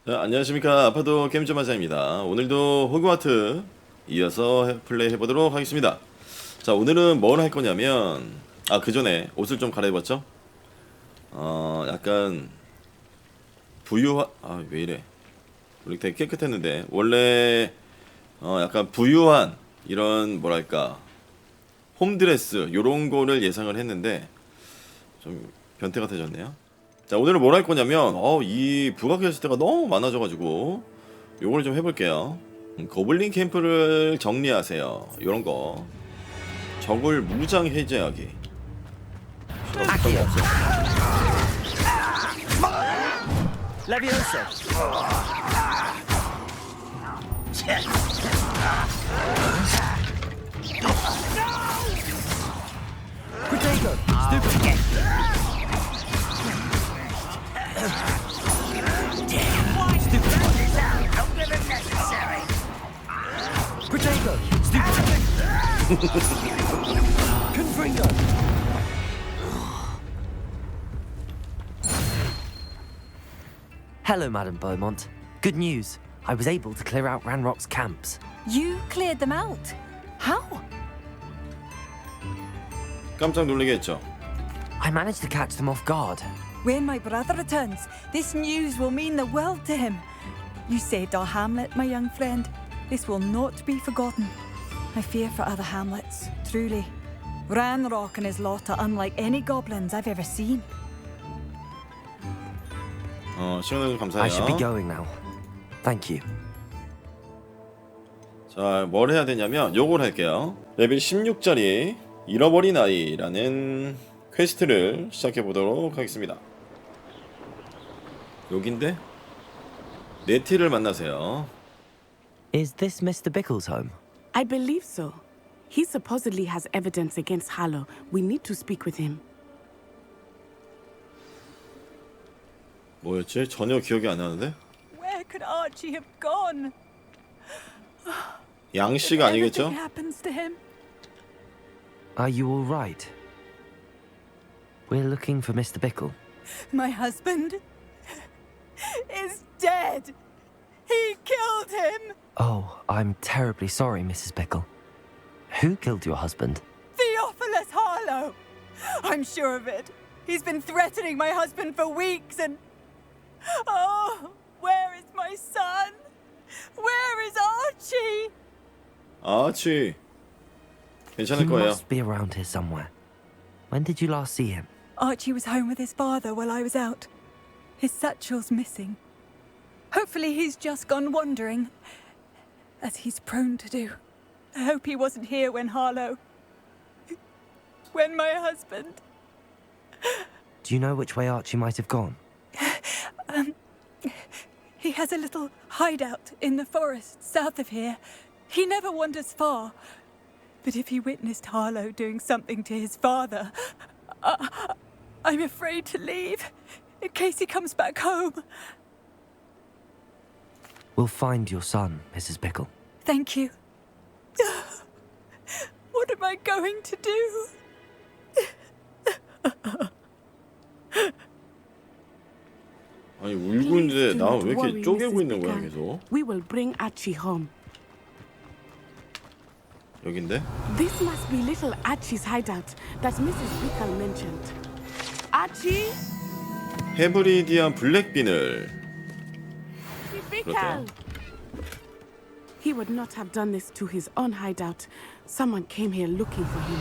자, 안녕하십니까. 아파도 게임점 마사입니다. 오늘도 호그와트 이어서 플레이 해보도록 하겠습니다. 자, 오늘은 뭘 할 거냐면, 그 전에 옷을 좀 갈아입었죠? 약간 부유한, 왜 이래. 우리 되게 깨끗했는데, 원래 약간 부유한 이런 뭐랄까 홈드레스 요런 거를 예상을 했는데 좀 변태 같아졌네요. 자, 오늘은 뭘 할 거냐면 이 부가퀘스트가 너무 많아져가지고 요걸 좀 해볼게요. 고블린 캠프를 정리하세요. 요런 거. 적을 무장 해제하기. 레비오스. Potato. Stupid. Potato. Stupid. Confringo. Hello, Madam Beaumont. Good news. I was able to clear out Ranrock's camps. You cleared them out? How? 깜짝 놀라게 했죠. I managed to catch them off guard. When my brother returns, this news will mean the world to him. You saved our hamlet, my young friend. This will not be forgotten. I fear for other hamlets, truly. Ranrock and his lot are unlike any goblins I've ever seen. 시간을 감사해요. I should be going now. Thank you. 자, 뭘 해야 되냐면 요걸 할게요. 레벨 16짜리 잃어버린 아이라는 퀘스트를 시작해 보도록 하겠습니다. 여긴데? 네티를 만나세요. Is this Mr. Bickle's home? I believe so. He supposedly has evidence against Harlow. We need to speak with him. 뭐였지? 전혀 기억이 안 나는데? Where could Archie have gone? 양씨가 아니겠죠? Anything happens to him? Are you all right? We're looking for Mr. Bickle. My husband is dead. He killed him. Oh, I'm terribly sorry, Mrs. Bickle. Who killed your husband? Theophilus Harlow. I'm sure of it. He's been threatening my husband for weeks and... Oh, where is my son? Where is Archie? 아치. 괜찮을 He 거예요. must be around here somewhere. When did you last see him? Archie was home with his father while I was out. His satchel's missing. Hopefully he's just gone wandering, as he's prone to do. I hope he wasn't here when Harlow... when my husband... Do you know which way Archie might have gone? He has a little hideout in the forest south of here. He never wanders far. But if he witnessed Harlow doing something to his father, I'm afraid to leave, in case he comes back home. We'll find your son, Mrs. Bickle. Thank you. What am I going to do? 아니 울고 있는데 나 왜 이렇게 쪼개고 있는 거야 계속? We will bring Archie home. 여긴데? This must be little Archie's hideout that Mrs. Bickle mentioned. Archie? 헤브리디안 블랙빈을. Bickle! He would not have done this to his own hideout. Someone came here looking for him.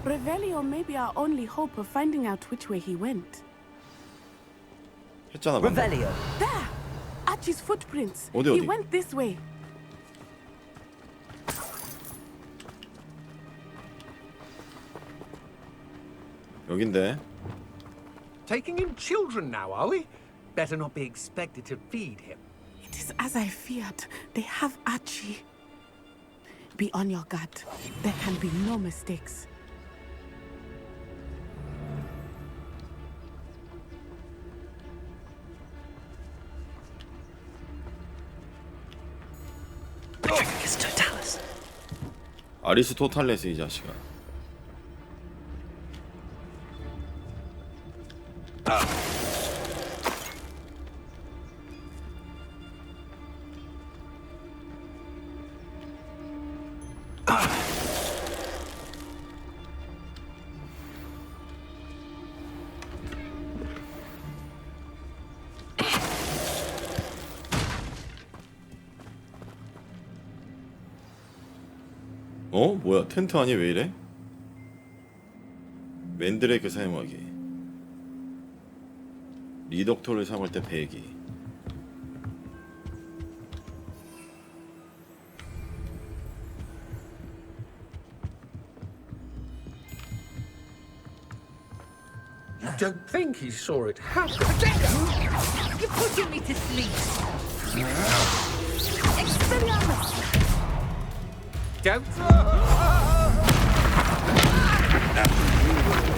Revelio may be our only hope of finding out which way he went. 했잖아 방금. Revelio. There! Archie's footprints. 어디, He 어디? went this way. 여긴데. Taking in children now, are we? Better not be expected to feed him. It is as I feared. They have Archie. Be on your guard. There can be no mistakes. 아리스토텔레스 이 자식아. 어? 뭐야 텐트 아니 왜 이래? 맨드레이크 사용하기. 리덕토를 사용할 때 배기. You don't think he saw it happen? You're putting me to sleep. Expelliarmus! Don't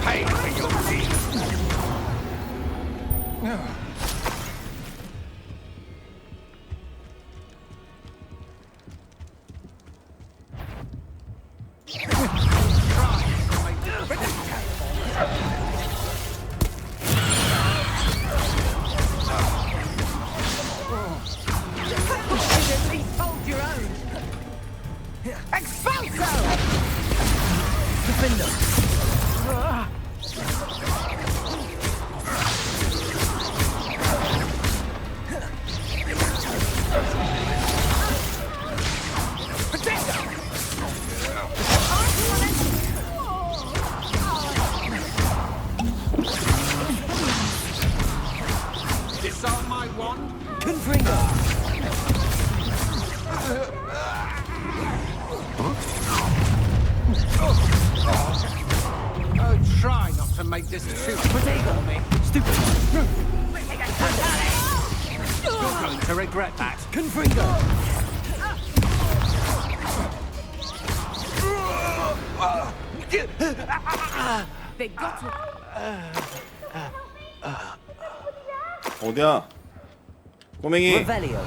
pay for your deeds. Hold your own. Expulso! Defender. Disarm my wand. Oh, try not to make this too for me. Stupid. You're going to regret that. They got it. 어디야? 꼬맹이. Revelio.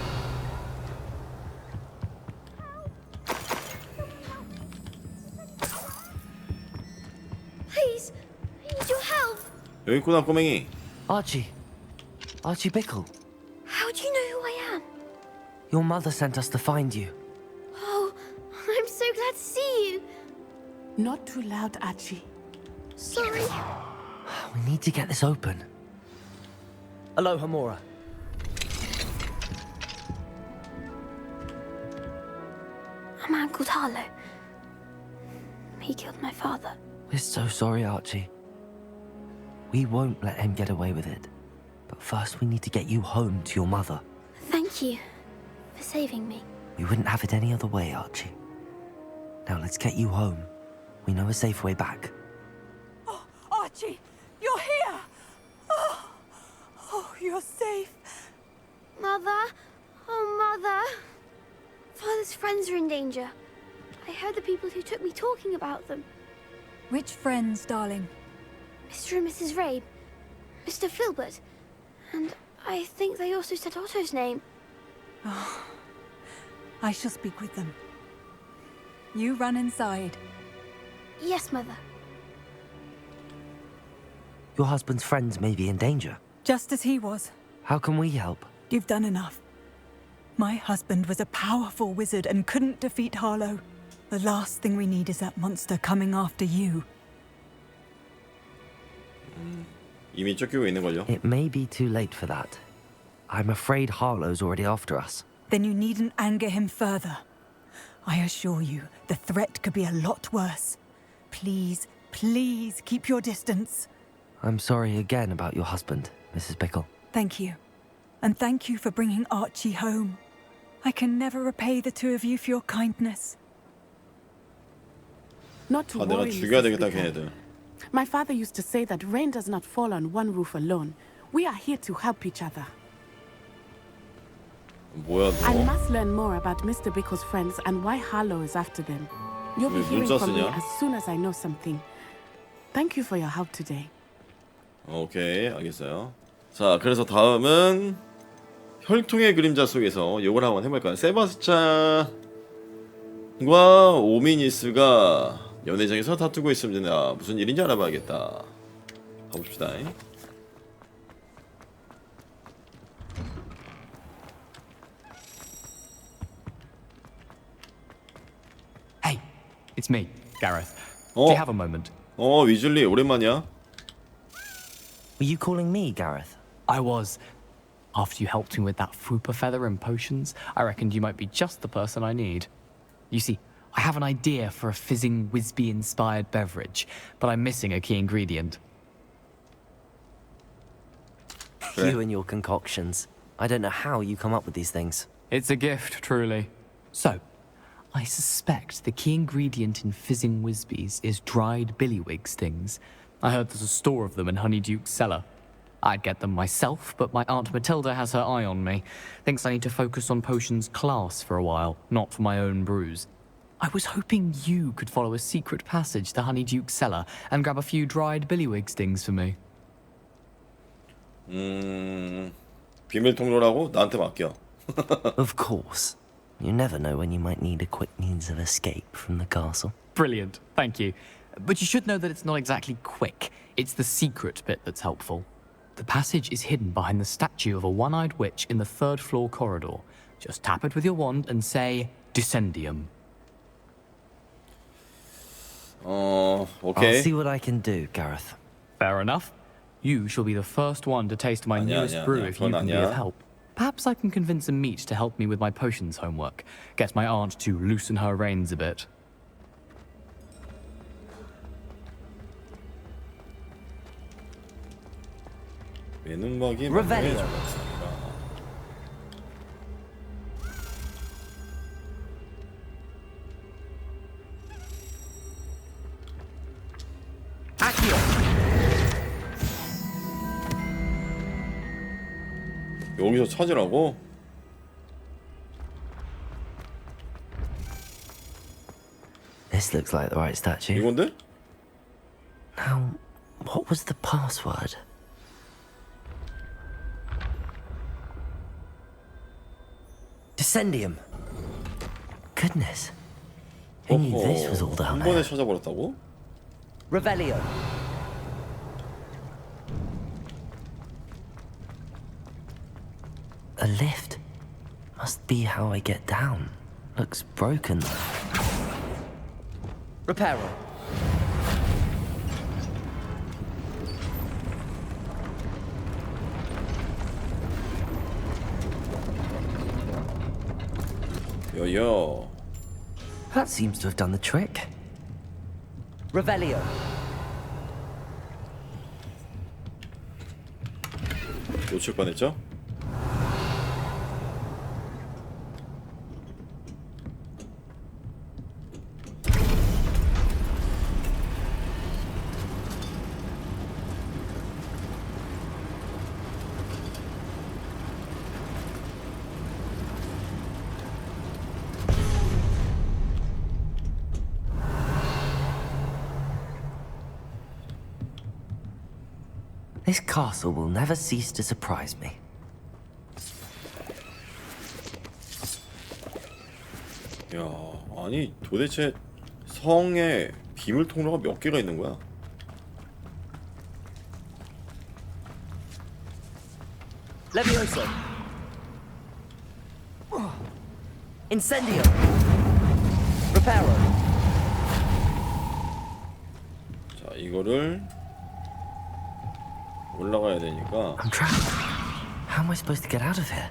Please, I need your help. 여기 있구나 꼬맹이. Archie. Archie Bickle. How do you know who I am? Your mother sent us to find you. Oh, I'm so glad to see you. Not too loud, Archie. Sorry. We need to get this open. Aloha, Mora. A man called Harlow. He killed my father. We're so sorry, Archie. We won't let him get away with it. But first we need to get you home to your mother. Thank you for saving me. We wouldn't have it any other way, Archie. Now let's get you home. We know a safe way back. Archie, you're here! Oh, you're safe. Mother? Oh, Mother. Father's friends are in danger. I heard the people who took me talking about them. Which friends, darling? Mr. and Mrs. Rabe, Mr. Filbert, and I think they also said Otto's name. I shall speak with them. You run inside. Yes, Mother. Your husband's friends may be in danger. Just as he was. How can we help? You've done enough. My husband was a powerful wizard and couldn't defeat Harlow. The last thing we need is that monster coming after you. 이미 쫓기고 있는걸요? It may be too late for that. I'm afraid Harlow's already after us. Then you needn't anger him further. I assure you, the threat could be a lot worse. Please, please keep your distance. I'm sorry again about your husband, Mrs. Bickle. Thank you. And thank you for bringing Archie home. I can never repay the two of you for your kindness. Not to 아, 내가 worry, 죽여야 Mrs. 되겠다 Bickle. 걔네들. My father used to say that rain does not fall on one roof alone. We are here to help each other. 뭐야 I 너? must learn more about Mr. Bickle's friends and why Harlow is after them. You'll be 왜 hearing 문자 from me 쓰냐? as soon as I know something. Thank you for your help today. 오케이 알겠어요. 자 그래서 다음은 혈통의 그림자 속에서 요걸 한번 해볼까요? 세바스찬과 오미니스가 연회장에서 다투고 있습니다. 무슨 일인지 알아봐야겠다. 가봅시다. Hey, it's me, Gareth. Do Oh. you have a moment? 위즐리 오랜만이야. Were you calling me, Gareth? I was. After you helped me with that Fupa feather and potions, I reckoned you might be just the person I need. You see, I have an idea for a fizzing Whizbee-inspired beverage, but I'm missing a key ingredient. 그래. You and your concoctions. I don't know how you come up with these things. It's a gift, truly. So, I suspect the key ingredient in fizzing Whizbees is dried billywig stings. I heard there's a store of them in Honeyduke's cellar. I'd get them myself, but my Aunt Matilda has her eye on me. Thinks I need to focus on potions class for a while, not for my own brews. I was hoping you could follow a secret passage to Honeyduke's cellar and grab a few dried billywig stings for me. 비밀 통로라고? 나한테 맡겨. Of course. You never know when you might need a quick means of escape from the castle. Brilliant, thank you. But you should know that it's not exactly quick. It's the secret bit that's helpful. The passage is hidden behind the statue of a one-eyed witch in the 3rd floor corridor. Just tap it with your wand and say, Descendium. 오케이. I'll see what I can do, Gareth. Fair enough. You shall be the first one to taste my newest brew if you 그건 can be 아니야. of help. Perhaps I can convince a meat to help me with my potions homework. Get my aunt to loosen her reins a bit. 외눈박이 Revelio. 여기서 찾으라고? This looks like the right statue. 이건데? Now, what was the password? Descendium. Goodness. Who knew this was all down 한 번에 there? 찾아버렸다고? Revelio. A lift. Must be how I get down. Looks broken though. Reparo. 여여. That seems to have done the trick. Revelio. 놓칠 뻔했죠? This castle will never cease to surprise me. 야, 아니 도대체 성에 비밀 통로가 몇 개가 있는 거야? Levioso. Incendio. Reparo. 자, 이거를 올라가야 되니까. I'm trapped. How am I supposed to get out of here?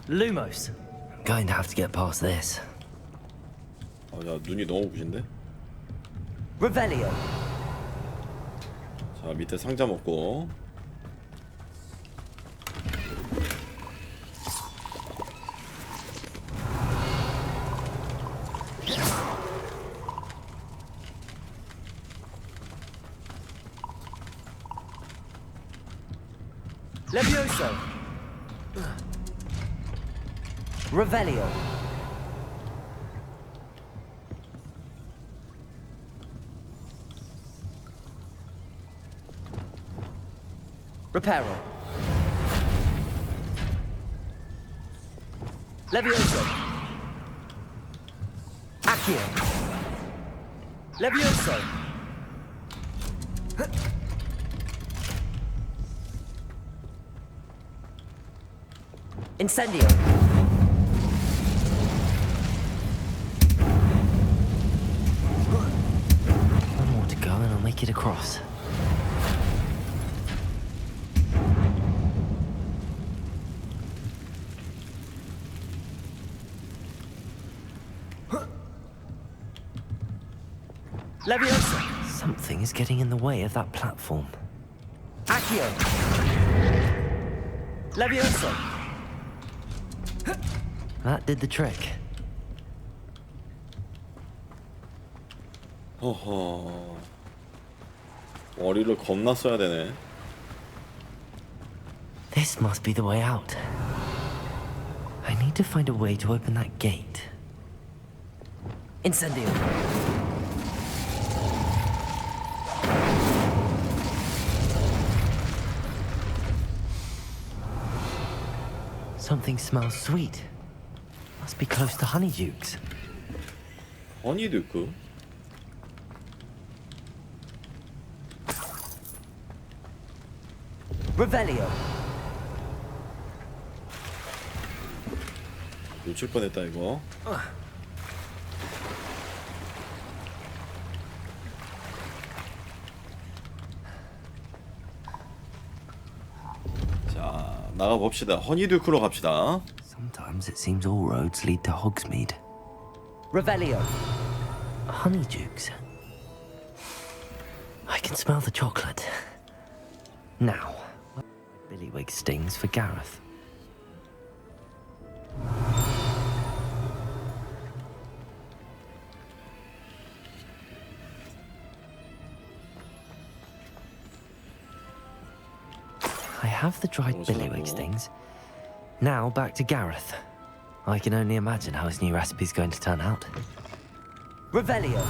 Lumos. I'm going to have to get past this. 아, 야, 눈이 너무 부신데? Revelio. 자, 밑에 상자 먹고. Levioso. Revelio. Reparo. Levioso. Accio. Levioso. Incendio. One more to go and I'll make it across. Leviosa! Something is getting in the way of that platform. Accio! Leviosa! That did the trick. 허허. 머리를 겁나 써야 되네. This must be the way out. I need to find a way to open that gate. Incendio! Something smells sweet. Must be close to Honeydukes. 허니두크? Revelio! 놓칠 뻔했다 이거. 자, 나가 봅시다. 허니두크로 갑시다. Sometimes it seems all roads lead to Hogsmeade. Revelio! Honeydukes. I can smell the chocolate. Now, Billywig stings for Gareth. I have the dried Billywig stings. Now back to Gareth. I can only imagine how his new recipe's going to turn out. Revelio!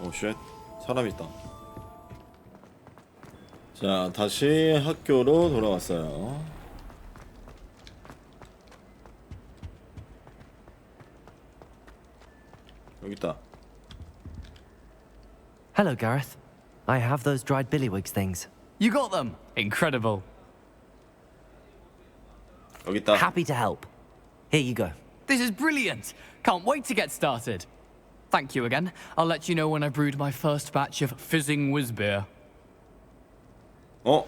오 쉣. 사람 있다. 자, 다시 학교로 돌아왔어요. 여기 있다. Hello, Gareth. I have those dried Billywig things. You got them? Incredible. 여기 있다. Happy to help. Here you go. This is brilliant. Can't wait to get started. Thank you again. I'll let you know when I brewed my first batch of fizzing whizbeer. 어?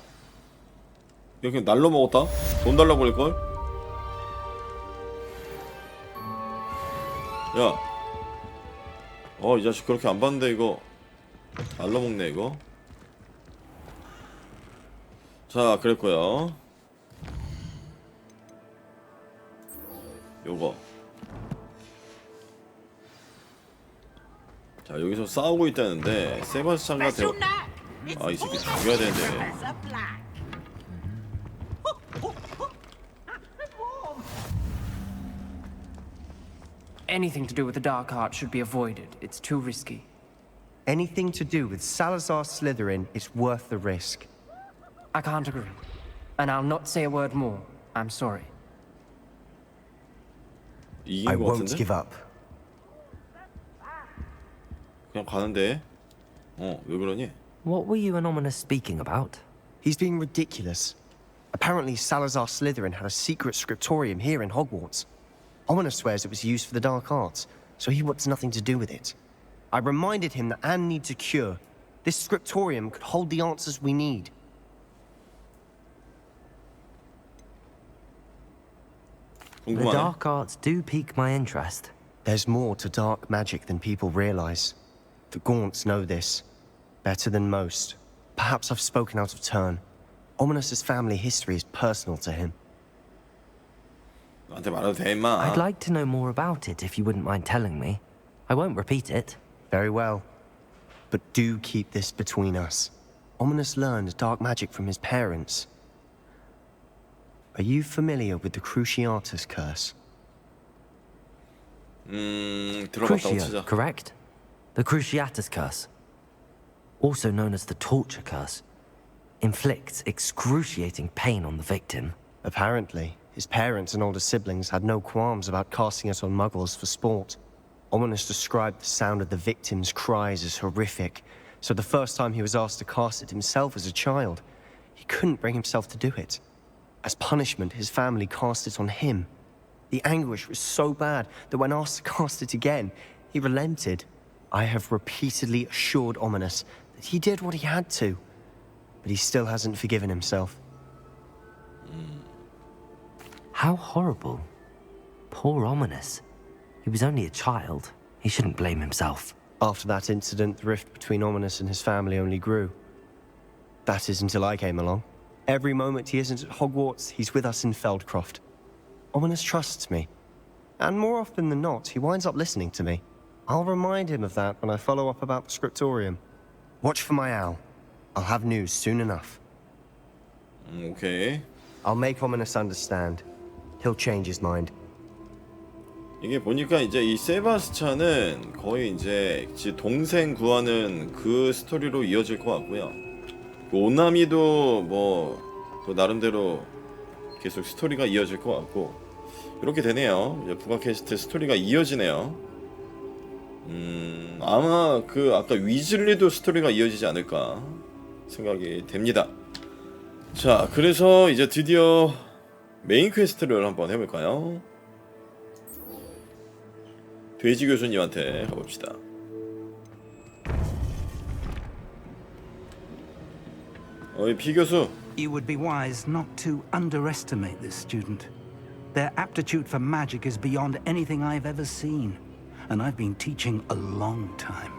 이렇게 날로 먹었다? 돈 달라고 그럴걸? 야. 이 자식 그렇게 안 봤는데 이거 날로 먹네 이거. 자, 그랬고요. 요거. 자, 여기서 싸우고 있다는데 세바스찬과 이 새끼 죽여야 되는데. Anything to do with the dark art should be avoided. It's too risky. Anything to do with Salazar Slytherin is worth the risk. I can't agree. And I'll not say a word more. I'm sorry. 이긴 I 거 won't 같은데? give up. 그냥 가는데. 왜 그러니? What were you and Ominous speaking about? He's being ridiculous. Apparently Salazar Slytherin had a secret scriptorium here in Hogwarts. Ominous swears it was used for the dark arts, so he wants nothing to do with it. I reminded him that Anne needs a cure. This scriptorium could hold the answers we need. The 궁금하네. dark arts do pique my interest. There's more to dark magic than people realize. The Gaunts know this. Better than most. Perhaps I've spoken out of turn. Ominous's family history is personal to him. 나한테 말해도 돼 임마. I'd like to know more about it if you wouldn't mind telling me. I won't repeat it. Very well. But do keep this between us. Ominous learned dark magic from his parents. Are you familiar with the Cruciatus curse? 들어봤다고 Crucio, 치자. correct? The Cruciatus curse. Also known as the torture curse. Inflicts excruciating pain on the victim. Apparently, his parents and older siblings had no qualms about casting it on muggles for sport. Ominous described the sound of the victim's cries as horrific, so the first time he was asked to cast it himself as a child, he couldn't bring himself to do it. As punishment, his family cast it on him. The anguish was so bad that when asked to cast it again, he relented. I have repeatedly assured Ominous that he did what he had to, but he still hasn't forgiven himself. How horrible. Poor Ominous. He was only a child. He shouldn't blame himself. After that incident, the rift between Ominous and his family only grew. That is until I came along. Every moment he isn't at Hogwarts, he's with us in Feldcroft. Ominous trusts me. And more often than not, he winds up listening to me. I'll remind him of that when I follow up about the scriptorium. Watch for my owl. I'll have news soon enough. 오케이. I'll make Ominous understand. He'll change his mind. 이게 보니까 이제 이 세바스찬은 거의 이제 지 동생 구하는 그 스토리로 이어질 것 같고요. 그 오나미도 뭐 그 나름대로 계속 스토리가 이어질 것 같고 이렇게 되네요. 이제 부가퀘스트 스토리가 이어지네요. 아마 그 아까 위즐리도 스토리가 이어지지 않을까 생각이 됩니다. 자, 그래서 이제 드디어 메인 퀘스트를 한번 해볼까요? 돼지 교수님한테 가봅시다. 어이 피 교수. You would be wise not to underestimate this student. Their aptitude for magic is beyond anything I've ever seen, and I've been teaching a long time.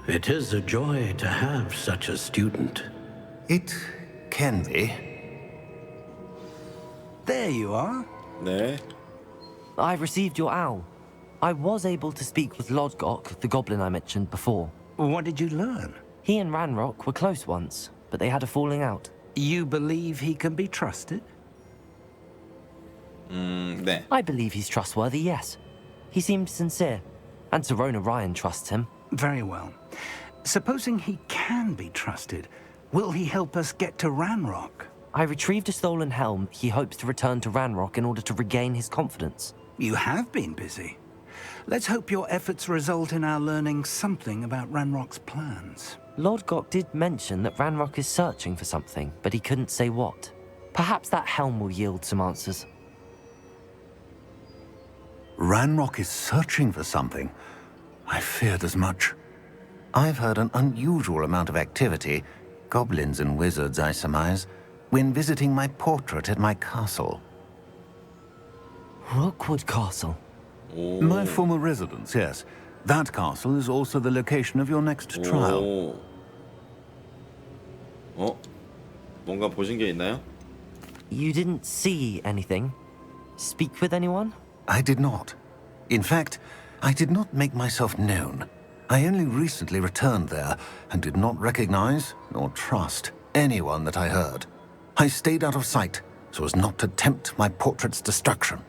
It is a joy to have such a student. It can be. There you are. 네. I received your owl. I was able to speak with Lodgok, the goblin I mentioned before. What did you learn? He and Ranrock were close once, but they had a falling out. You believe he can be trusted? 네. I believe he's trustworthy, yes. He seemed sincere, and Serona Ryan trusts him. Very well. Supposing he can be trusted, will he help us get to Ranrock? I retrieved a stolen helm. He hopes to return to Ranrock in order to regain his confidence. You have been busy. Let's hope your efforts result in our learning something about Ranrock's plans. Lodgok did mention that Ranrock is searching for something, but he couldn't say what. Perhaps that helm will yield some answers. Ranrock is searching for something. I feared as much. I've heard an unusual amount of activity, goblins and wizards, I surmise, when visiting my portrait at my castle. Rookwood Castle. My former residence, yes. That castle is also the location of your next trial. 뭔가 보신 게 있나요? You didn't see anything? Speak with anyone? I did not. In fact, I did not make myself known. I only recently returned there and did not recognize nor trust anyone that I heard. I stayed out of sight so as not to tempt my portrait's destruction.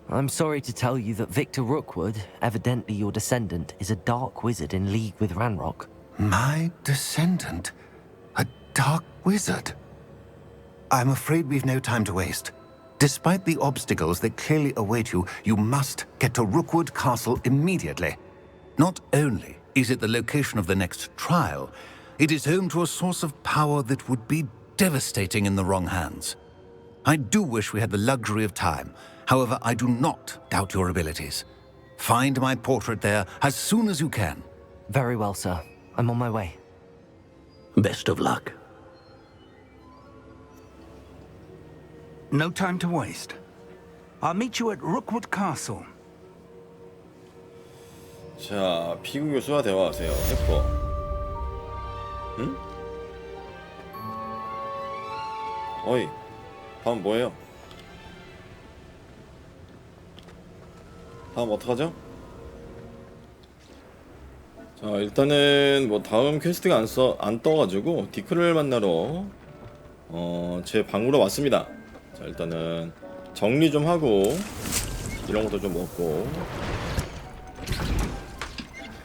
I'm sorry to tell you that Victor Rookwood, evidently your descendant, is a dark wizard in league with Ranrock. My descendant? A dark wizard? I'm afraid we've no time to waste. Despite the obstacles that clearly await you, you must get to Rookwood Castle immediately. Not only is it the location of the next trial, it is home to a source of power that would be devastating in the wrong hands. I do wish we had the luxury of time. However, I do not doubt your abilities. Find my portrait there as soon as you can. Very well, sir. I'm on my way. Best of luck. No time to waste. I'll meet you at Rookwood Castle. 자, 피구 교수와 대화하세요. 해퍼. 응? 어이, 다음 뭐예요? 다음 어떡하죠? 자, 일단은 뭐 다음 퀘스트가 안 떠가지고 디크를 만나러 제 방으로 왔습니다. 자, 일단은 정리 좀 하고 이런 것도 좀 먹고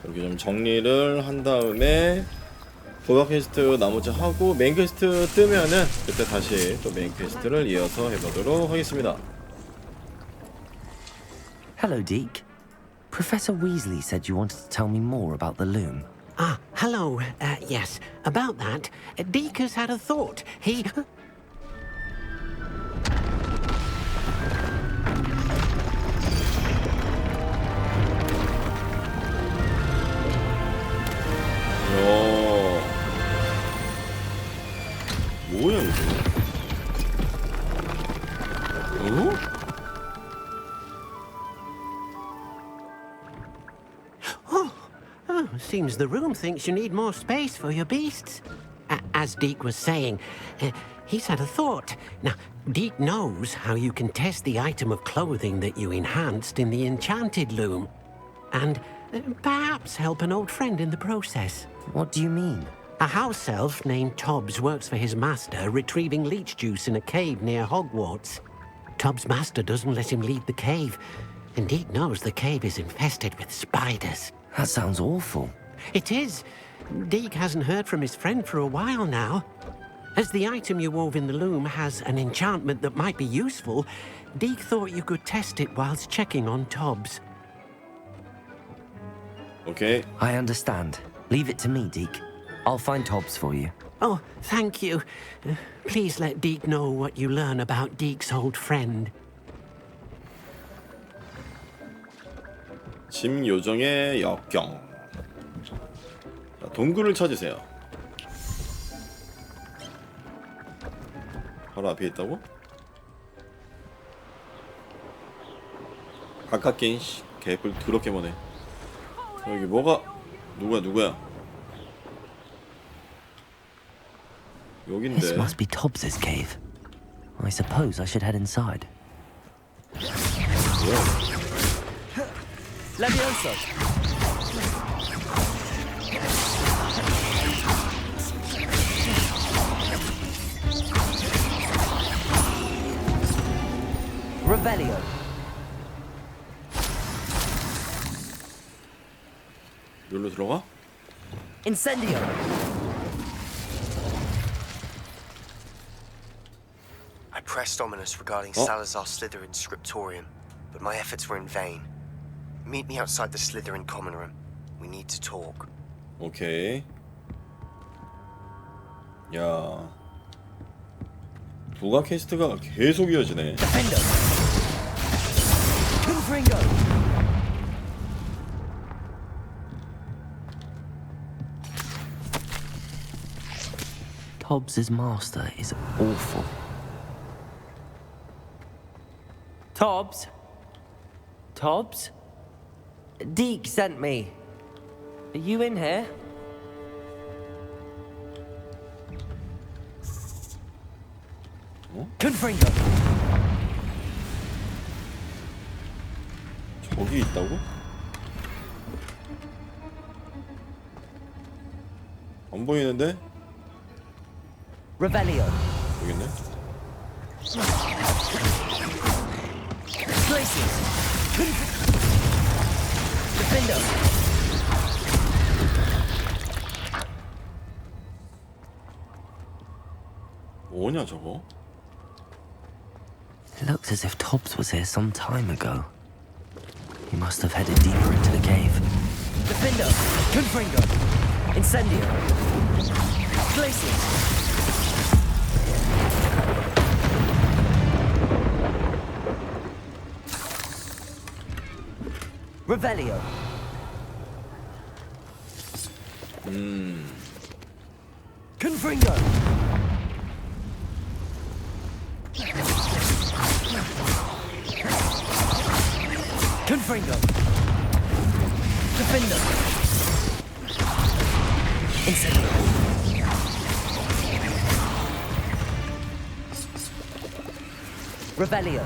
이렇게 좀 정리를 한 다음에 부가 퀘스트 나머지 하고 메인 퀘스트 뜨면은 그때 다시 또 메인 퀘스트를 이어서 해보도록 하겠습니다. Hello, Deke. Professor Weasley said you wanted to tell me more about the loom. Ah, hello. Yes, about that. Deke has had a thought. He... Seems the room thinks you need more space for your beasts. As Deke was saying, he's had a thought. Now, Deke knows how you can test the item of clothing that you enhanced in the enchanted loom. And perhaps help an old friend in the process. What do you mean? A house elf named Tobbs works for his master, retrieving leech juice in a cave near Hogwarts. Tobbs' master doesn't let him leave the cave, and Deke knows the cave is infested with spiders. That sounds awful. It is. Deke hasn't heard from his friend for a while now. As the item you wove in the loom has an enchantment that might be useful, Deke thought you could test it whilst checking on Tobbs. Okay. I understand. Leave it to me, Deke. I'll find Tobbs for you. Oh, thank you. Please let Deke know what you learn about Deke's old friend. 집요정의 역경. 자, 동굴을 찾으세요. 바로 앞에 있다고? 가깝게 개뿔 더럽게 머네. 여기 뭐가 누구야? 여긴데. This must be Tobbs's cave. I suppose I should head inside. Levioso. Revelio. 여기로 들어가? Incendio. I pressed Ominous regarding Salazar Slytherin's scriptorium, but my efforts were in vain. Meet me outside the Slytherin common room. We need to talk. 오케이. 야. 부가퀘스트가 계속 이어지네. Tobbs's master is awful. Tobbs? Tobbs? Deke sent me. Are you in here? Confringo. 저기 있다고? 안 보이는데? Revelio. 여기 있네. Places. Defendo. 뭐냐 저거? It looks as if Tobbs was here some time ago. He must have headed deeper into the cave. Defendo. Confringo. Incendio. Places. Revelio. Confringo. Confringo. Defendo. Incendio. Revelio.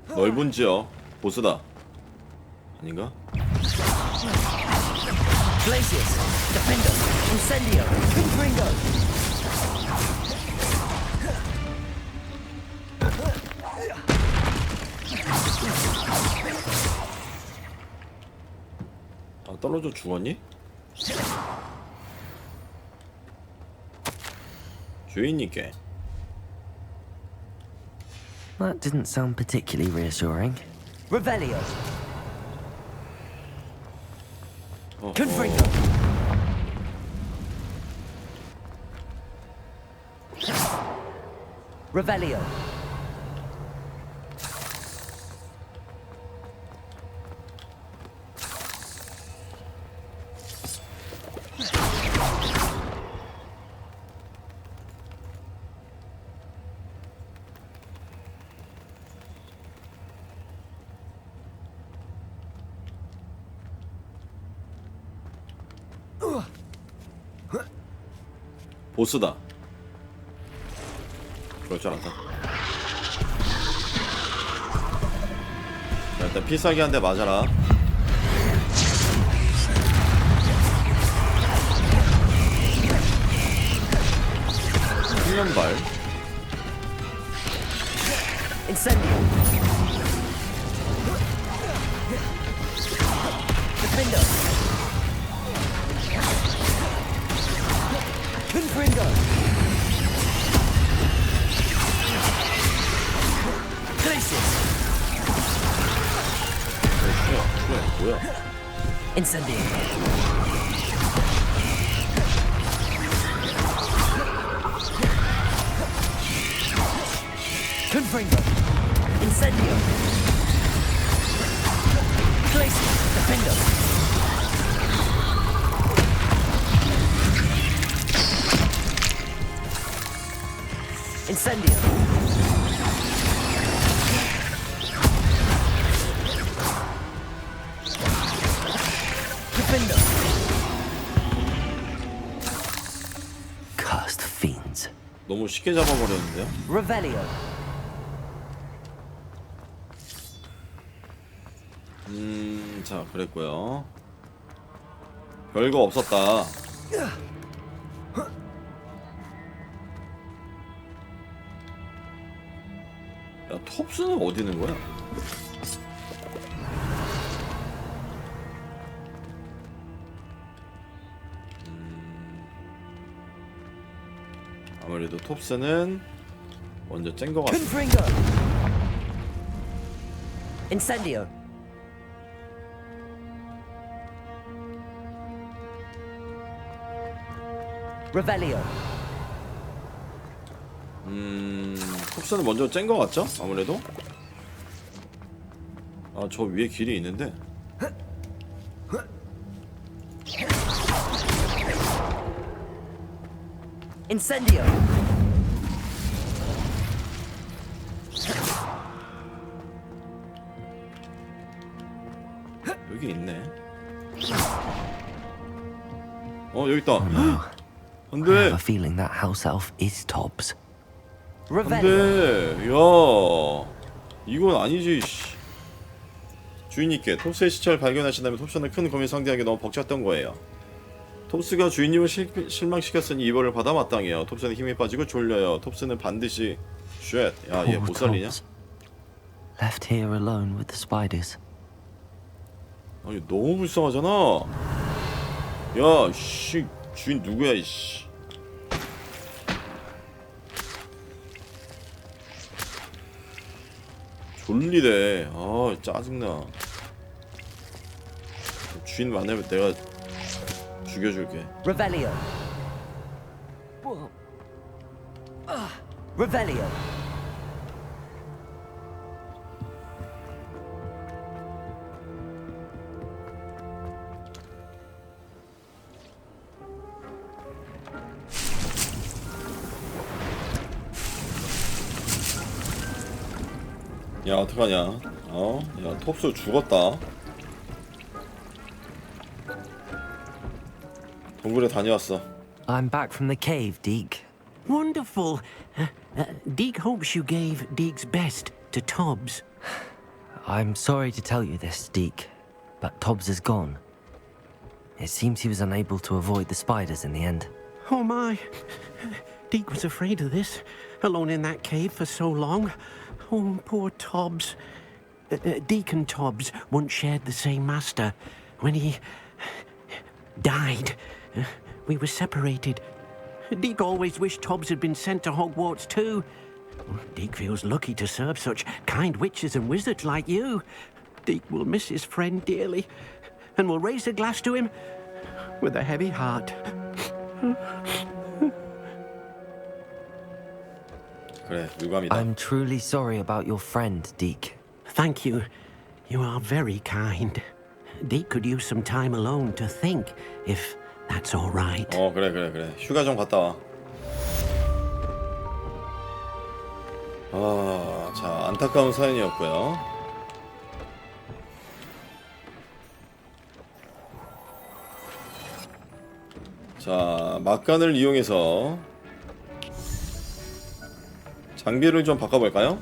넓은 지역 보스다. 아닌가? Glacius. Defendo. Incendio. Confringo. 아, 떨어져 죽었니? 주인님께. That didn't sound particularly reassuring. Revelio. 어허. Confringo. Revelio. 보스다. 그럴 줄 알았다. 자, 일단 필살기 한 대 맞아라. 숙련발. Incendio. Defender. Confringo. Glacius. 뭐야? Incendio. Confringo. Incendio. Glacius. Defender. Incendio. Defender. Cursed fiends. 너무 쉽게 잡아버렸는데요? Revelio. 자, 그랬고요. 별거 없었다. 야, 톱스는 어디 있는 거야? 아무래도 톱스는 먼저 짠 거 같아. Confringo. Incendio. Revelio. 톱스는 먼저 짠 거 같죠? 아무래도. 아, 저 위에 길이 있는데. Incendio. 여기 있네. 여기 있다. I 안돼. have a feeling that house elf is Tobbs. 안돼. 야, 이건 아니지. 씨. 주인님께 톱스의 시체를 발견하신다면 톱스는 큰 고민 상대하기 너무 벅찼던 거예요. 톱스가 주인님을 실망시켰으니 이벌을 받아 마땅해요. 톱스는 힘이 빠지고 졸려요. 톱스는 반드시 쉣. 야, 얘 Poor 못 살리냐? Tobbs. Left here alone with the spiders. 아니, 너무 불쌍하잖아. 야, 씨, 주인 누구야, 이씨. 졸리대. 아, 짜증나. 주인 만나면 내가 죽여줄게. Revelio. Revelio. 야, 어떡하냐? 야, 톱스 죽었다. 동굴에 다녀왔어. I'm back from the cave, Deke. Wonderful. Deke hopes you gave Deke's best to Tobbs. I'm sorry to tell you this, Deke, but Tobbs is gone. It seems he was unable to avoid the spiders in the end. Oh my. Deke was afraid of this, alone in that cave for so long. Oh, poor Tobbs. Deke and Tobbs once shared the same master. When he died, we were separated. Deke always wished Tobbs had been sent to Hogwarts too. Deke feels lucky to serve such kind witches and wizards like you. Deke will miss his friend dearly, and will raise a glass to him with a heavy heart. 그래, 유감이다. I'm truly sorry about your friend, Deke. Thank you. You are very kind. Deke could use some time alone to think, if that's all right. 그래. 휴가 좀 갔다 와. 자, 안타까운 사연이었고요. 자, 막간을 이용해서 장비를 좀 바꿔볼까요?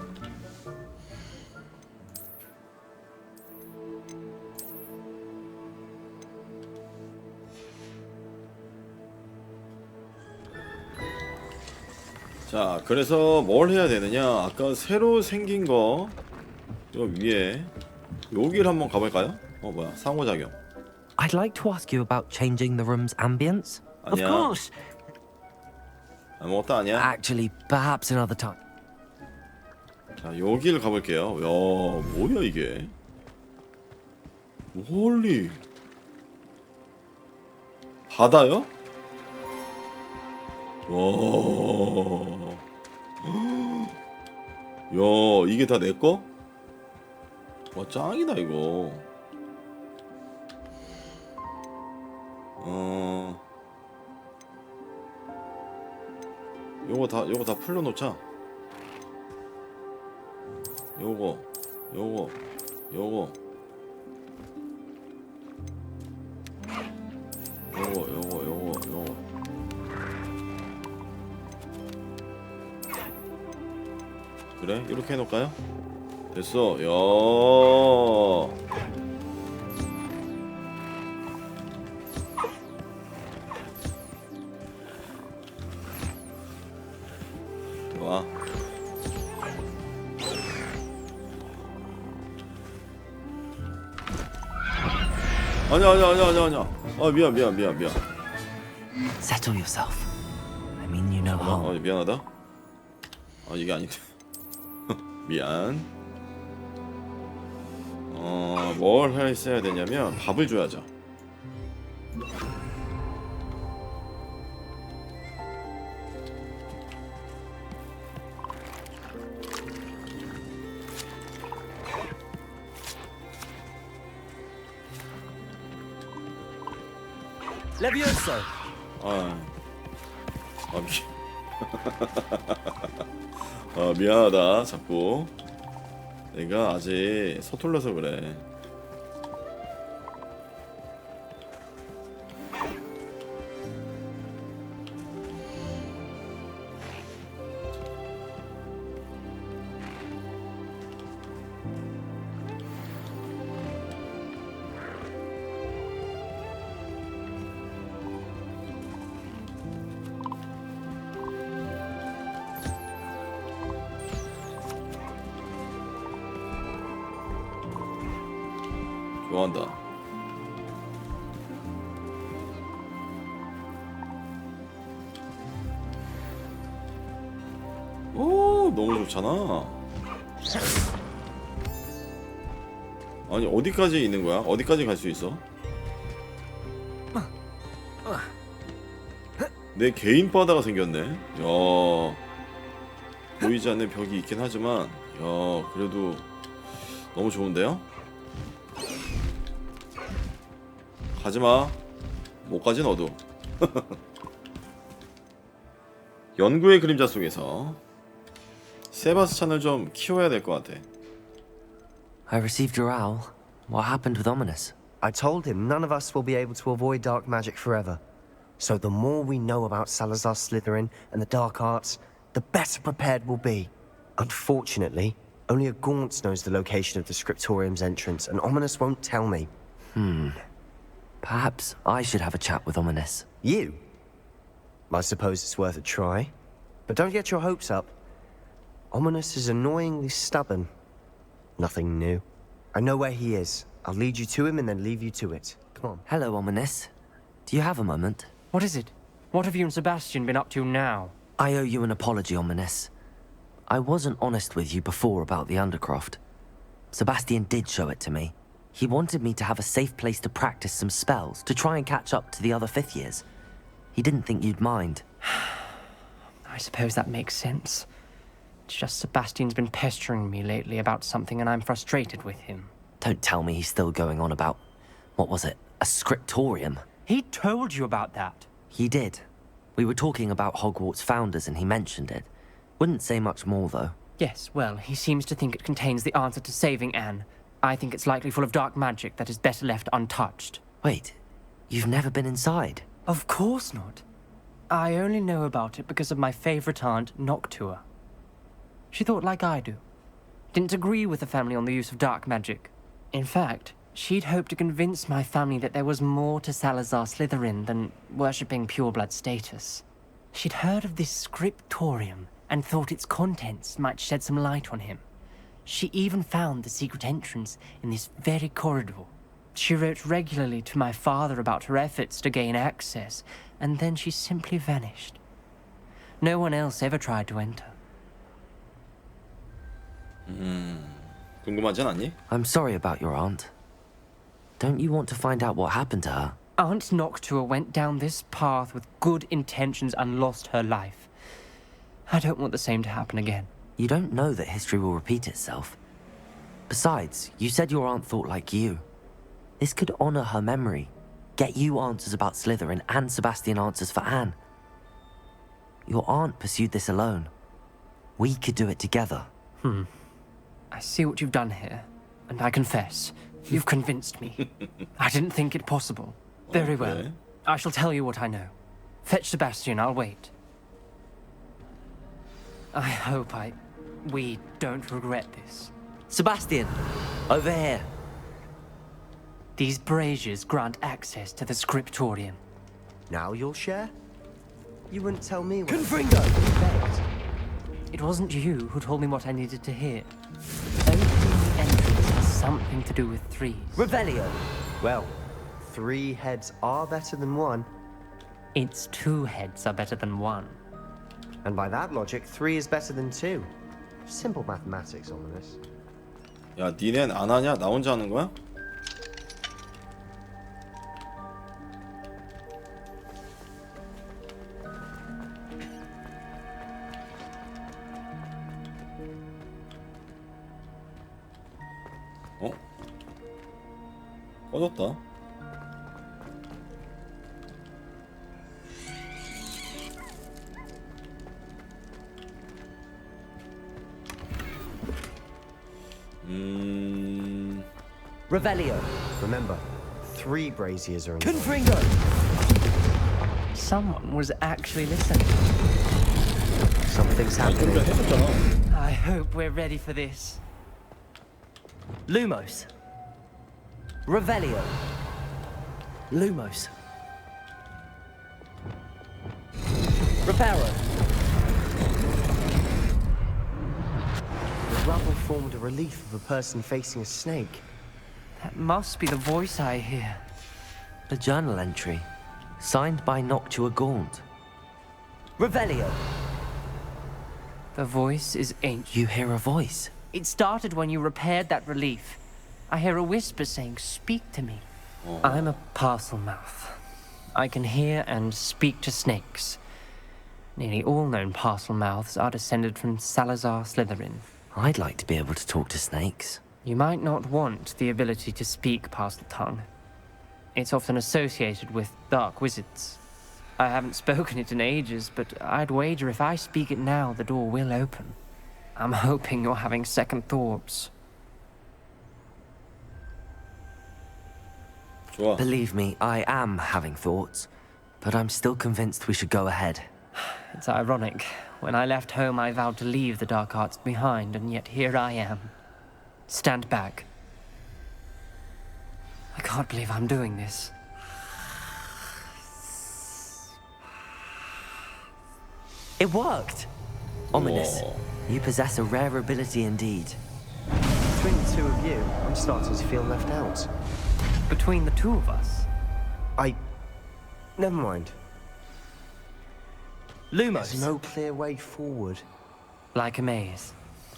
자, 그래서 뭘 해야 되느냐? 아까 새로 생긴 거 저 위에 여기를 한번 가볼까요? 뭐야, 상호작용. I'd like to ask you about changing the room's ambience. Of 아니야. course. 아무것도 아니야. Actually, perhaps another time. 자, 여기를 가볼게요. 야, 뭐야 이게? 홀리. 바다요? 와. 야, 이게 다 내 거? 와, 짱이다 이거. 요거 다 풀려놓자. 요거. 그래? 이렇게 해놓을까요? 됐어. 야. 와. 아니야. 아, 미안. Settle yourself. I mean you no harm. 미안하다. 이게 아닌데. 미안. 뭘 했어야 되냐면 밥을 줘야죠. Levioso. 미안하다. 자꾸 내가 아직 서툴러서 그래. 좋아한다. 오, 너무 좋잖아. 아니, 어디까지 있는 거야? 어디까지 갈 수 있어? 내 개인 바다가 생겼네. 야, 보이지 않는 벽이 있긴 하지만, 야, 그래도 너무 좋은데요? 가지마. 못 가지 너도. 연구의 그림자 속에서 세바스찬을 좀 키워야 될 것 같아. I received your owl. What happened with Ominous? I told him none of us will be able to avoid dark magic forever. So the more we know about Salazar Slytherin and the dark arts, the better prepared we'll be. Unfortunately, only a Gaunt knows the location of the Scriptorium's entrance, and Ominous won't tell me. Perhaps I should have a chat with Ominous. You? I suppose it's worth a try. But don't get your hopes up. Ominous is annoyingly stubborn. Nothing new. I know where he is. I'll lead you to him and then leave you to it. Come on. Hello, Ominous. Do you have a moment? What is it? What have you and Sebastian been up to now? I owe you an apology, Ominous. I wasn't honest with you before about the Undercroft. Sebastian did show it to me. He wanted me to have a safe place to practice some spells, to try and catch up to the other fifth years. He didn't think you'd mind. I suppose that makes sense. It's just Sebastian's been pestering me lately about something and I'm frustrated with him. Don't tell me he's still going on about, what was it, a scriptorium? He told you about that. He did. We were talking about Hogwarts founders and he mentioned it. Wouldn't say much more, though. Yes, well, he seems to think it contains the answer to saving Anne. I think it's likely full of dark magic that is better left untouched. Wait, you've never been inside? Of course not. I only know about it because of my favorite aunt, Noctua. She thought like I do. Didn't agree with the family on the use of dark magic. In fact, she'd hoped to convince my family that there was more to Salazar Slytherin than worshipping pureblood status. She'd heard of this scriptorium and thought its contents might shed some light on him. She even found the secret entrance in this very corridor. She wrote regularly to my father about her efforts to gain access, and then she simply vanished. No one else ever tried to enter. 궁금하진 않니? I'm sorry about your aunt. Don't you want to find out what happened to her? Aunt Noctua went down this path with good intentions and lost her life. I don't want the same to happen again. You don't know that history will repeat itself. Besides, you said your aunt thought like you. This could honor her memory, get you answers about Slytherin and Sebastian answers for Anne. Your aunt pursued this alone. We could do it together. I see what you've done here, and I confess, you've convinced me. I didn't think it possible. Very well. I shall tell you what I know. Fetch Sebastian, I'll wait. I hope we don't regret this. Sebastian, over here. These braziers grant access to the scriptorium. Now you'll share? You wouldn't tell me what... Confringo! It wasn't you who told me what I needed to hear. Opening the entrance has something to do with threes. Revelio! Well, 3 heads are better than 1. Its 2 heads are better than 1. And by that logic, 3 is better than 2. Simple mathematics on this. 야, 니넨 안 하냐? 나 혼자 하는 거야? 어? 꺼졌다. Revelio. Remember, 3 braziers are in. Confringo! Someone was actually listening. Something's happening. I hope we're ready for this. Lumos. Revelio. Lumos. Reparo. The rubble formed a relief of a person facing a snake. That must be the voice I hear. A journal entry, signed by Noctua Gaunt. Revelio. The voice is ancient. You hear a voice. It started when you repaired that relief. I hear a whisper saying, "Speak to me." I'm a parcel mouth. I can hear and speak to snakes. Nearly all known parcel mouths are descended from Salazar Slytherin. I'd like to be able to talk to snakes. You might not want the ability to speak parcel tongue. It's often associated with dark wizards. I haven't spoken it in ages, but I'd wager if I speak it now, the door will open. I'm hoping you're having second thoughts. 좋아. Believe me, I am having thoughts, but I'm still convinced we should go ahead. It's ironic. When I left home, I vowed to leave the dark arts behind, and yet here I am. Stand back. I can't believe I'm doing this. It worked! Ominous. Whoa. You possess a rare ability indeed. Between the 2 of you, I'm starting to feel left out. Between the 2 of us? Never mind. Lumos. There's no clear way forward. Like a maze.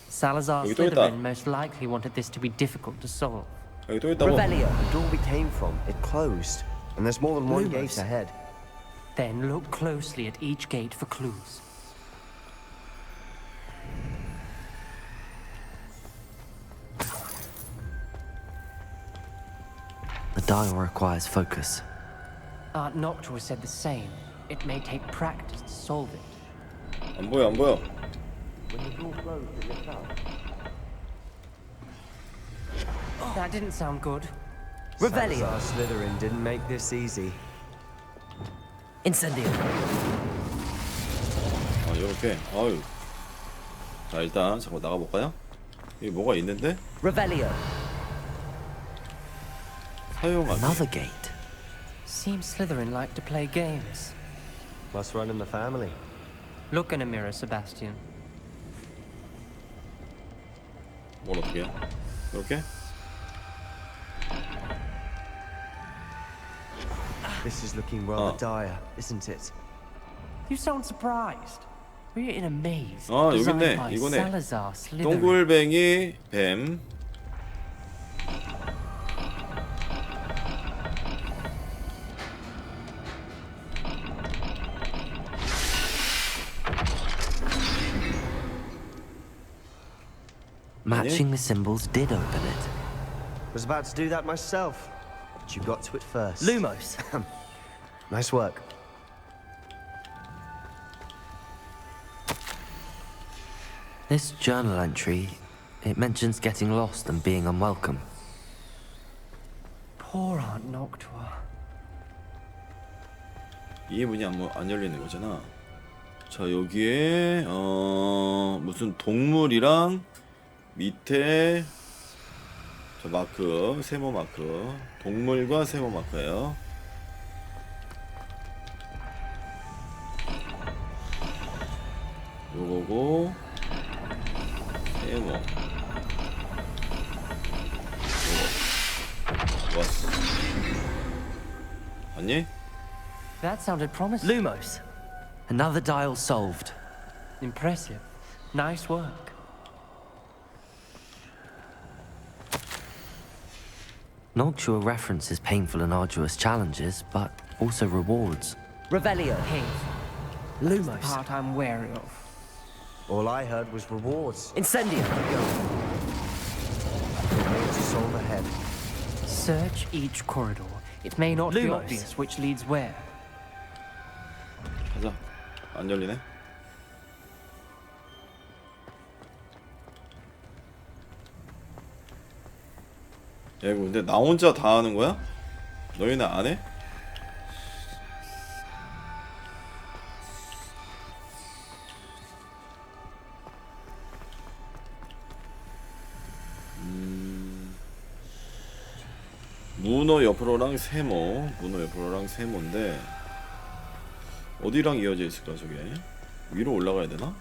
Salazar 여기 또 있다. Slytherin most likely wanted this to be difficult to solve. 여기 또 있다고. Revelio. The door we came from, it closed. And there's more than 1 Lumos. gate ahead. Then look closely at each gate for clues. The dial requires focus. Aunt Noctua said the same. It may take practice to solve it. 안 보여, 안 보여. When the door closed, it lit up. That didn't sound good. Revelio. Salazar Slytherin didn't make this easy. Incendio. 아, 이렇게. 아유. 자, 일단 잠깐 나가볼까요? 여기 뭐가 있는데? Revelio. 사용하기. Another gate. Seems Slytherin like to play games. Must run in the family. Look in a mirror, Sebastian. 뭘 어떻게 해요? 이렇게? This is looking rather dire, isn't it? You sound surprised. We're in a maze 아, 여기 designed 있네. by 이거네. Salazar Slytherin. 동굴뱅이 뱀. Matching the symbols did open it. Was about to do that myself, but you got to it first. Lumos. Nice work. This journal entry, it mentions getting lost and being unwelcome. Poor Aunt Noctua. 이 문이 안 열리는 거잖아. 자, 여기에 무슨 동물이랑 밑에 저 마크, 세모 마크. 동물과 세모 마크예요. 요거고 세모. 요거. 왔어. 봤니? That sounded promising. Lumos. Another dial solved. Impressive. Nice work. Noctua references painful and arduous challenges, but also rewards. Revelio. Painful. Lumos. The part I'm wary of. All I heard was rewards. Incendio. Rewards is all ahead. Search each corridor. It may not be Lumos. obvious which leads where. 가자. 안 열리네. 야, 이거 근데 나 혼자 다 하는 거야? 너희는 안 해? 문어 옆으로랑 세모. 문어 옆으로랑 세모인데 어디랑 이어져 있을까 저게? 위로 올라가야 되나?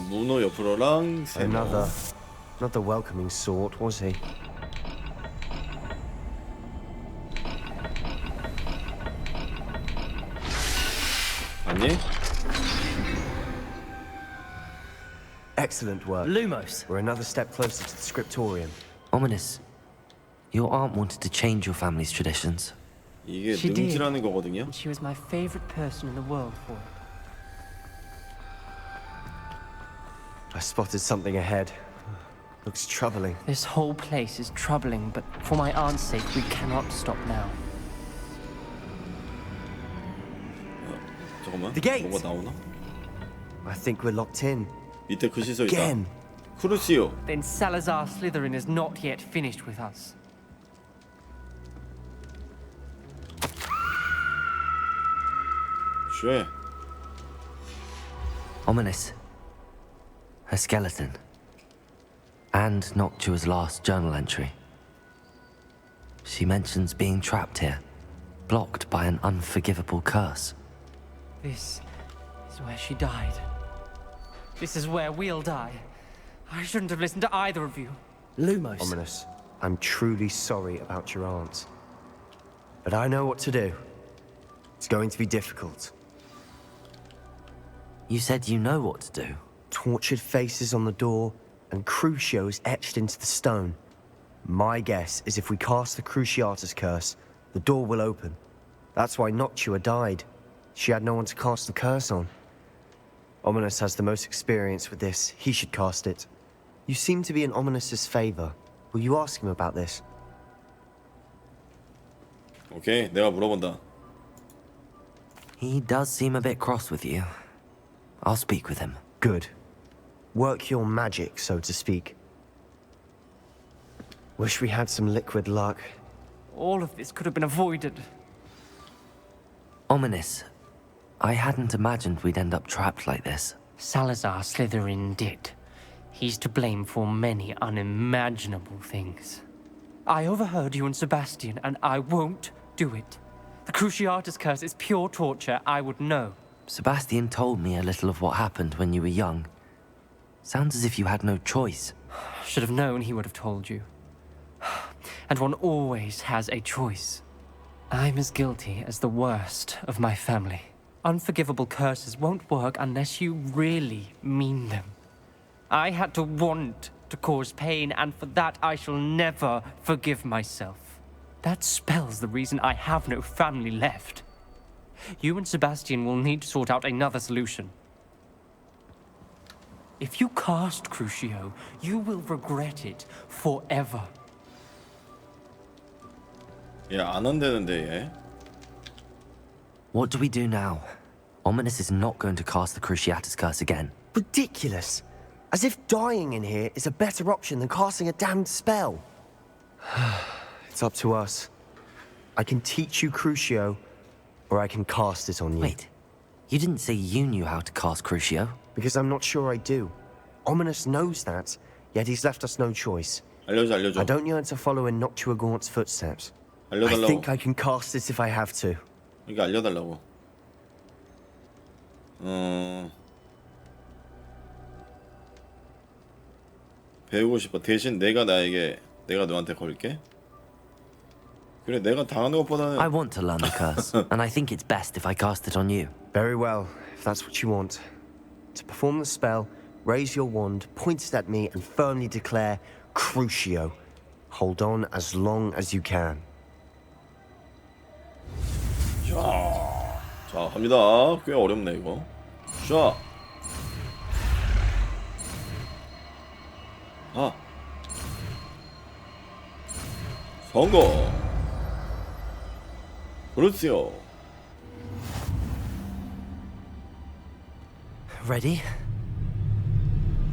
문어 옆으로랑 세모. Another. Not the welcoming sort, was he? 아니? Excellent work. Lumos. We're another step closer to the scriptorium. Ominous. Your aunt wanted to change your family's traditions. 이게 She did. 능지라는 거거든요. And she was my favorite person in the world for it. I spotted something ahead. Looks troubling. This whole place is troubling, but for my aunt's sake, we cannot stop now. 잠깐만. The gate. 뭐가 나오나? I think we're locked in. 밑에 글씨 써 있다. Again. 크루시오. Then Salazar Slytherin is not yet finished with us. 쉐. Ominous. Her skeleton. And Noctua's last journal entry. She mentions being trapped here, blocked by an unforgivable curse. This is where she died. This is where we'll die. I shouldn't have listened to either of you. Lumos. Ominous. I'm truly sorry about your aunt. But I know what to do. It's going to be difficult. You said you know what to do. Tortured faces on the door and Crucios etched into the stone. My guess is if we cast the Cruciatus curse, the door will open. That's why Noctua died. She had no one to cast the curse on. Ominous has the most experience with this. He should cast it. You seem to be in Ominous's favor. Will you ask him about this? 오케이, 내가 물어본다. He does seem a bit cross with you. I'll speak with him. Good. Work your magic, so to speak. Wish we had some liquid luck. All of this could have been avoided. Ominous. I hadn't imagined we'd end up trapped like this. Salazar Slytherin did. He's to blame for many unimaginable things. I overheard you and Sebastian, and I won't do it. The Cruciatus curse is pure torture, I would know. Sebastian told me a little of what happened when you were young. Sounds as if you had no choice. Should have known he would have told you. And one always has a choice. I'm as guilty as the worst of my family. Unforgivable curses won't work unless you really mean them. I had to want to cause pain, and for that I shall never forgive myself. That spell's the reason I have no family left. You and Sebastian will need to sort out another solution. If you cast Crucio, you will regret it forever. 얘 안 한다는데 얘. What do we do now? Ominous is not going to cast the Cruciatus curse again. Ridiculous. As if dying in here is a better option than casting a damned spell. It's up to us. I can teach you Crucio, or I can cast it on you. Wait, you didn't say you knew how to cast Crucio? Because I'm not sure I do. Ominous knows that, yet he's left us no choice. 알려줘. I don't yearn to follow in Noctua Gaunt's footsteps. I 알려달라고. think I can cast it if I have to. 그러니까 알려달라고. 배우고 싶어. 대신 내가 너한테 걸게. 그래, 내가 당하는 것보다는. I want to learn the curse, and I think it's best if I cast it on you. Very well, if that's what you want. To perform the spell, raise your wand, point it at me, and firmly declare Crucio. Hold on as long as you can. 자, 갑니다. 꽤 어렵네 이거. 자. 성공. 그렇지요. Ready?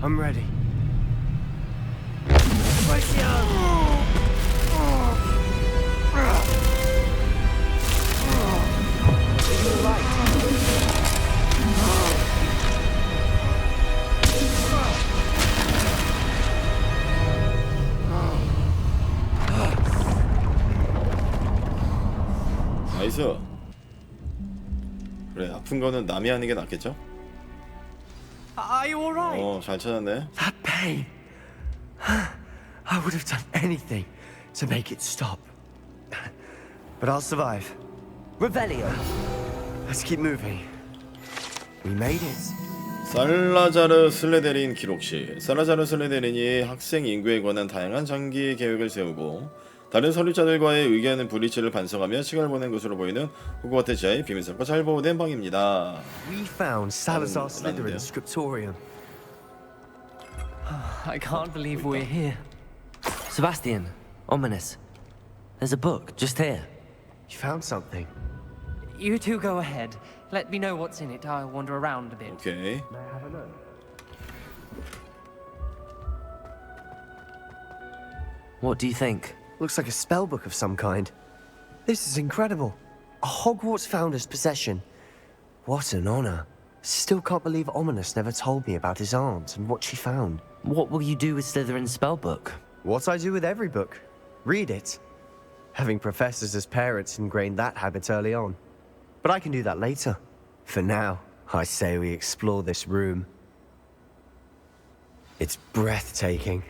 I'm ready. 나이스. 그래, 아픈 거는 남이 하는 게 낫겠죠? Are you alright? 잘 찾았네. That pain. I would have done anything to make it stop. But I'll survive. Revelio. Let's keep moving. We made it. 살라자르 슬레데린 기록시. 살라자르 슬레데린이 학생 인구에 관한 다양한 장기 계획을 세우고 다른 서류자들과의 의견 불일치를 반성하며 시간을 보낸 것으로 보이는 호그와트 지하의 비밀스럽고 잘 보호된 방입니다. We found Salazar Slytherin's scriptorium. I can't believe we're here. Sebastian, Ominous. There's a book just here. You found something. You two go ahead. Let me know what's in it. I'll wander around a bit. 오케이. What do you think? Looks like a spell book of some kind. This is incredible. A Hogwarts founder's possession. What an honor. Still can't believe Ominous never told me about his aunt and what she found. What will you do with Slytherin's spellbook? What I do with every book. Read it. Having professors as parents ingrained that habit early on. But I can do that later. For now, I say we explore this room. It's breathtaking.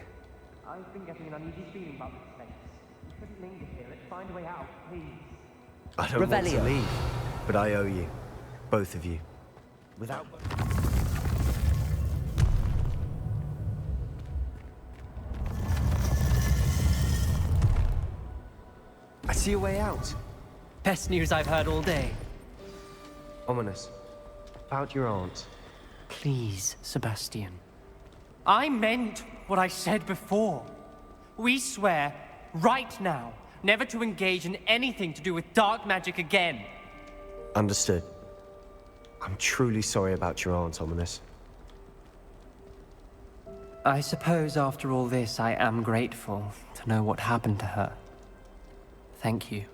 I've been getting an uneasy feeling about this place. We couldn't linger here. Let's find a way out, please. I don't want to Revelio. leave, but I owe you. Both of you. Without... I see a way out. Best news I've heard all day. Ominous. About your aunt. Please, Sebastian. I meant what I said before. We swear, right now, never to engage in anything to do with dark magic again. Understood. I'm truly sorry about your aunt, Ominous. I suppose after all this, I am grateful to know what happened to her. Thank you.